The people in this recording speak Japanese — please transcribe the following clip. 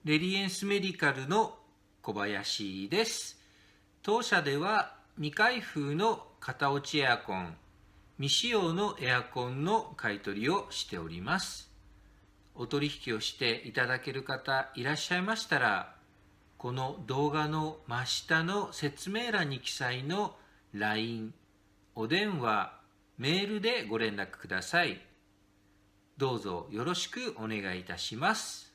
レリエンスメディカルの小林です。当社では未開封の型落ちエアコン、未使用のエアコンの買い取りをしております。お取引をしていただける方いらっしゃいましたら、この動画の真下の説明欄に記載の LINE、お電話、メールでご連絡ください。どうぞよろしくお願いいたします。